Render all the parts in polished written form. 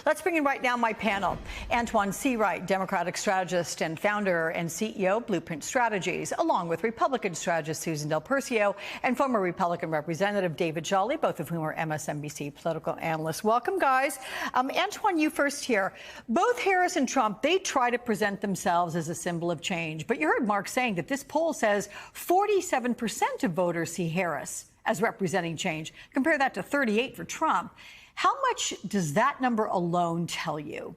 Let's bring in right now my panel. Antoine Seawright, Democratic strategist and founder and CEO, Blueprint Strategies, along with Republican strategist Susan Del Percio and former Republican Representative David Jolly, both of whom are MSNBC political analysts. Welcome, guys. Antoine, you first here. Both Harris and Trump, they try to present themselves as a symbol of change. But you heard Mark saying that this poll says 47% of voters see Harris as representing change. Compare that to 38 for Trump. How much does that number alone tell you?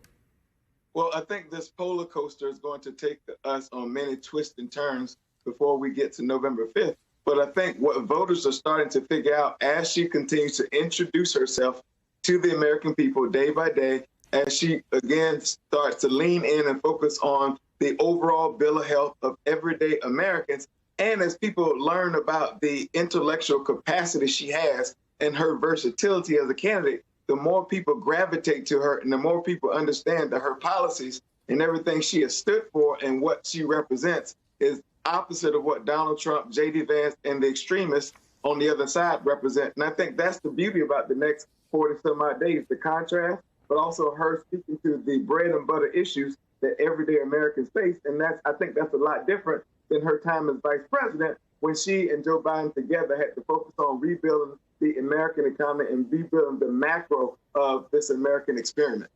Well, I think this roller coaster is going to take us on many twists and turns before we get to November 5th. But I think what voters are starting to figure out as she continues to introduce herself to the American people day by day, as she again starts to lean in and focus on the overall bill of health of everyday Americans, and as people learn about the intellectual capacity she has and her versatility as a candidate, the more people gravitate to her and the more people understand that her policies and everything she has stood for and what she represents is opposite of what Donald Trump, J.D. Vance, and the extremists on the other side represent. And I think that's the beauty about the next 40 some odd days, the contrast, but also her speaking to the bread and butter issues that everyday Americans face. And I think that's a lot different than her time as vice president, when she and Joe Biden together had to focus on rebuilding the American economy and rebuilding the macro of this American experiment.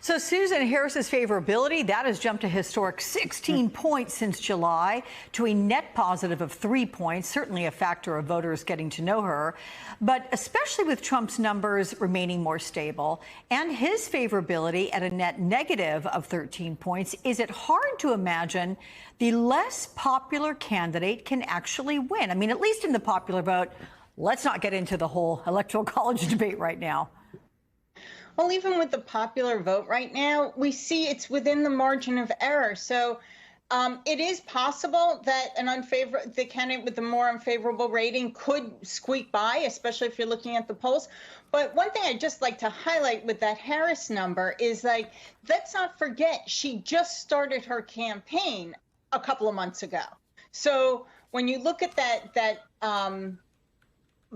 So Susan, Harris's favorability, that has jumped a historic 16 points since July to a net positive of 3 points, certainly a factor of voters getting to know her. But especially with Trump's numbers remaining more stable and his favorability at a net negative of 13 points, is it hard to imagine the less popular candidate can actually win? I mean, at least in the popular vote. Let's not get into the whole electoral college debate right now. Well, even with the popular vote right now, we see it's within the margin of error. So it is possible that the candidate with the more unfavorable rating could squeak by, especially if you're looking at the polls. But one thing I'd just like to highlight with that Harris number is, like, let's not forget, she just started her campaign a couple of months ago. So when you look at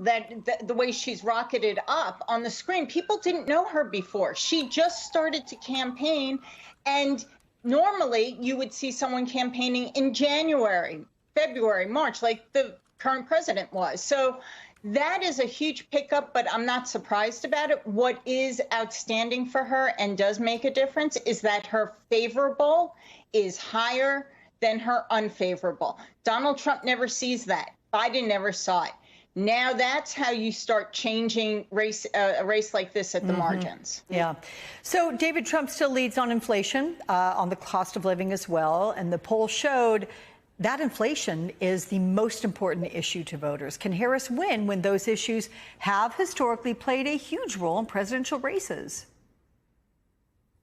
the way she's rocketed up on the screen, people didn't know her before. She just started to campaign, and normally you would see someone campaigning in January, February, March, like the current president was. So that is a huge pickup, but I'm not surprised about it. What is outstanding for her and does make a difference is that her favorable is higher than her unfavorable. Donald Trump never sees that. Biden never saw it. Now that's how you start changing a race like this at the margins. Yeah. So David, Trump still leads on inflation, on the cost of living as well. And the poll showed that inflation is the most important issue to voters. Can Harris win when those issues have historically played a huge role in presidential races?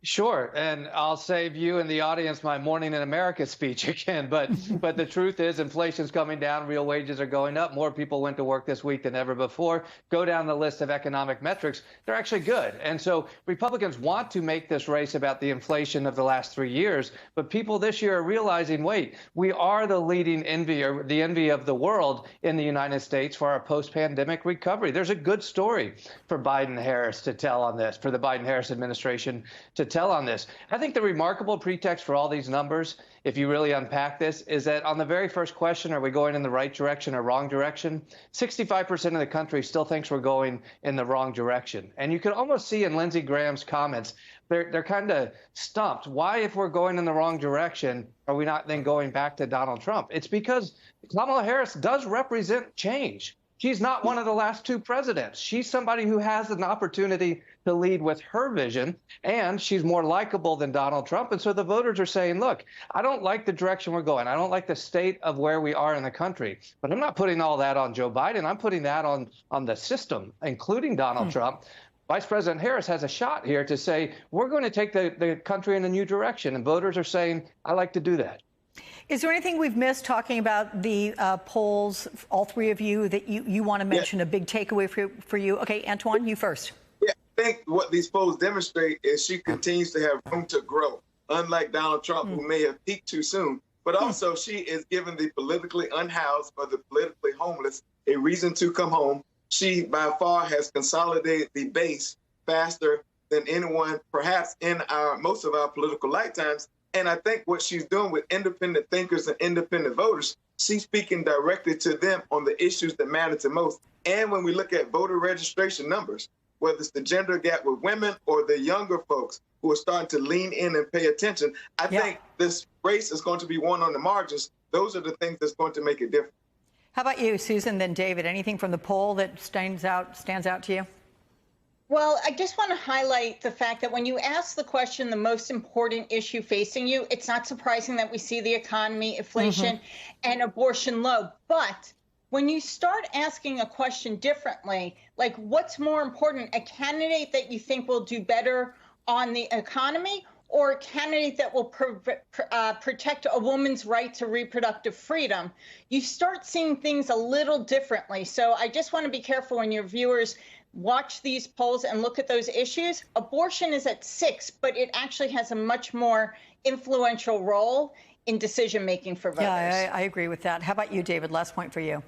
Sure, and I'll save you and the audience my Morning in America speech again. But the truth is, inflation's coming down, real wages are going up. More people went to work this week than ever before. Go down the list of economic metrics; they're actually good. And so Republicans want to make this race about the inflation of the last 3 years. But people this year are realizing, wait, we are the leading envy, or the envy of the world in the United States for our post-pandemic recovery. There's a good story for Biden-Harris to tell on this, for the Biden-Harris administration to tell on this. I think the remarkable pretext for all these numbers, if you really unpack this, is that on the very first question, are we going in the right direction or wrong direction? 65% of the country still thinks we're going in the wrong direction. And you can almost see in Lindsey Graham's comments, they're kind of stumped. Why, if we're going in the wrong direction, are we not then going back to Donald Trump? It's because Kamala Harris does represent change. She's not one of the last two presidents. She's somebody who has an opportunity to lead with her vision, and she's more likable than Donald Trump. And so the voters are saying, look, I don't like the direction we're going. I don't like the state of where we are in the country. But I'm not putting all that on Joe Biden. I'm putting that on the system, including Donald Trump. Vice President Harris has a shot here to say, we're going to take the country in a new direction. And voters are saying, I like to do that. Is there anything we've missed talking about the polls, all three of you, that you want to mention, a big takeaway for you? Okay, Antoine, you first. Yeah, I think what these polls demonstrate is she continues to have room to grow, unlike Donald Trump, who may have peaked too soon. But also she is giving the politically unhoused or the politically homeless a reason to come home. She, by far, has consolidated the base faster than anyone, perhaps in most of our political lifetimes. And I think what she's doing with independent thinkers and independent voters, she's speaking directly to them on the issues that matter to most. And when we look at voter registration numbers, whether it's the gender gap with women or the younger folks who are starting to lean in and pay attention, I think this race is going to be won on the margins. Those are the things that's going to make a difference. How about you, Susan, then David? Anything from the poll that stands out to you? Well, I just want to highlight the fact that when you ask the question, the most important issue facing you, it's not surprising that we see the economy, inflation, and abortion low. But when you start asking a question differently, like what's more important, a candidate that you think will do better on the economy or a candidate that will protect a woman's right to reproductive freedom, you start seeing things a little differently. So I just want to be careful when your viewers watch these polls and look at those issues. Abortion is at 6, but it actually has a much more influential role in decision-making for voters. Yeah, I agree with that. How about you, David? Last point for you.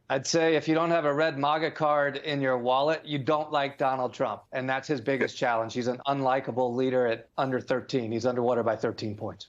I'd say if you don't have a red MAGA card in your wallet, you don't like Donald Trump. And that's his biggest challenge. He's an unlikable leader at under 13. He's underwater by 13 points.